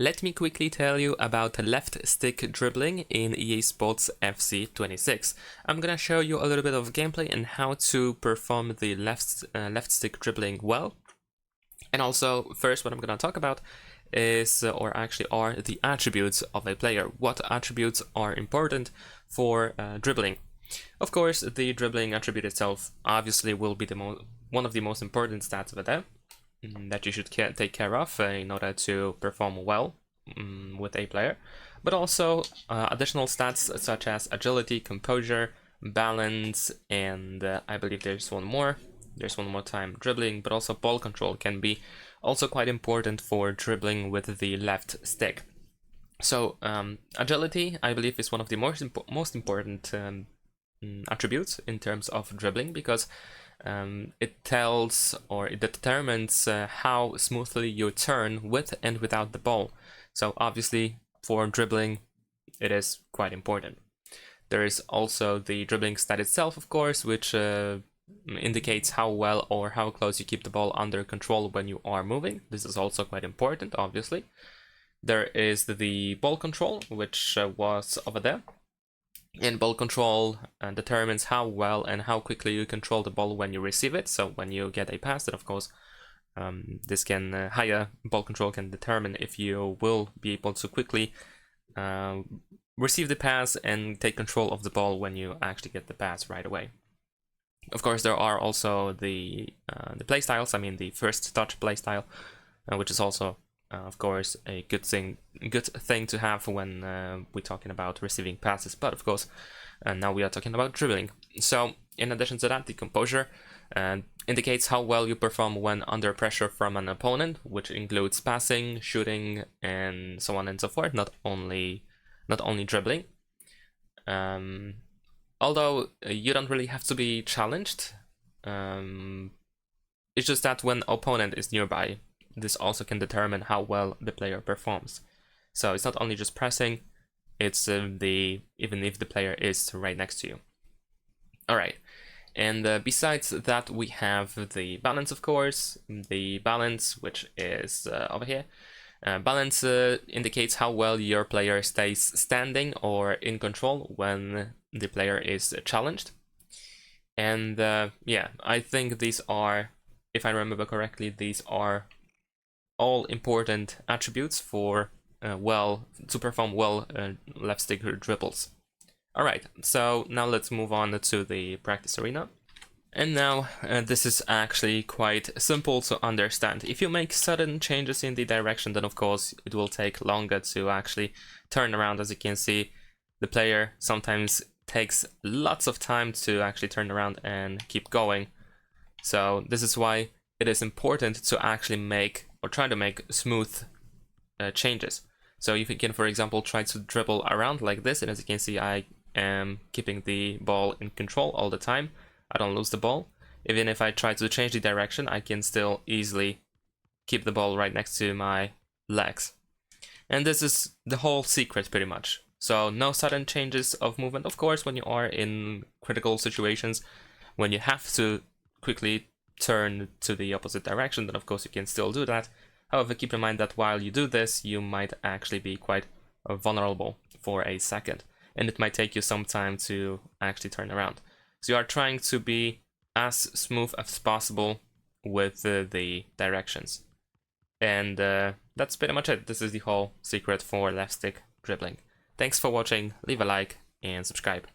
Let me quickly tell you about left stick dribbling in EA Sports FC 26. I'm gonna show you a little bit of gameplay and how to perform the left stick dribbling well. And also, first, what I'm gonna talk about is, or actually are, the attributes of a player. What attributes are important for dribbling? Of course, the dribbling attribute itself obviously will be one of the most important stats over there that you should take care of in order to perform well with a player, but also additional stats such as agility, composure, balance, and I believe there's one more time, dribbling, but also ball control can be also quite important for dribbling with the left stick. So agility, I believe, is one of the most important attributes in terms of dribbling, because it tells, or it determines how smoothly you turn with and without the ball. So obviously for dribbling it is quite important. There is also the dribbling stat itself, of course, which indicates how well or how close you keep the ball under control when you are moving. This is also quite important, obviously. There is the ball control, which was over there. And ball control determines how well and how quickly you control the ball when you receive it. So when you get a pass, then of course this can higher ball control can determine if you will be able to quickly receive the pass and take control of the ball when you actually get the pass right away. Of course, there are also the play styles. I mean, the first touch play style, which is also of course a good thing to have when we're talking about receiving passes. But of course, now we are talking about dribbling. So in addition to that, the composure indicates how well you perform when under pressure from an opponent, which includes passing, shooting, and so on and so forth, not only dribbling. Although you don't really have to be challenged, it's just that when opponent is nearby, this also can determine how well the player performs. So it's not only just pressing, it's even if the player is right next to you. Alright, and besides that, we have the balance, of course. The balance, which is over here. Balance indicates how well your player stays standing or in control when the player is challenged. And yeah, I think these are, if I remember correctly, these are all important attributes for to perform well left stick dribbles. Alright, so now let's move on to the practice arena. And now this is actually quite simple to understand. If you make sudden changes in the direction, then of course it will take longer to actually turn around. As you can see, the player sometimes takes lots of time to actually turn around and keep going. So this is why it is important to actually make, or try to make, smooth changes. So if you can, for example, try to dribble around like this, and as you can see, I am keeping the ball in control all the time. I don't lose the ball. Even if I try to change the direction, I can still easily keep the ball right next to my legs. And this is the whole secret, pretty much. So no sudden changes of movement. Of course, when you are in critical situations, when you have to quickly turn to the opposite direction, then of course you can still do that. However, keep in mind that while you do this, you might actually be quite vulnerable for a second, and it might take you some time to actually turn around. So you are trying to be as smooth as possible with the directions. And that's pretty much it. This is the whole secret for left stick dribbling. Thanks for watching, leave a like and subscribe.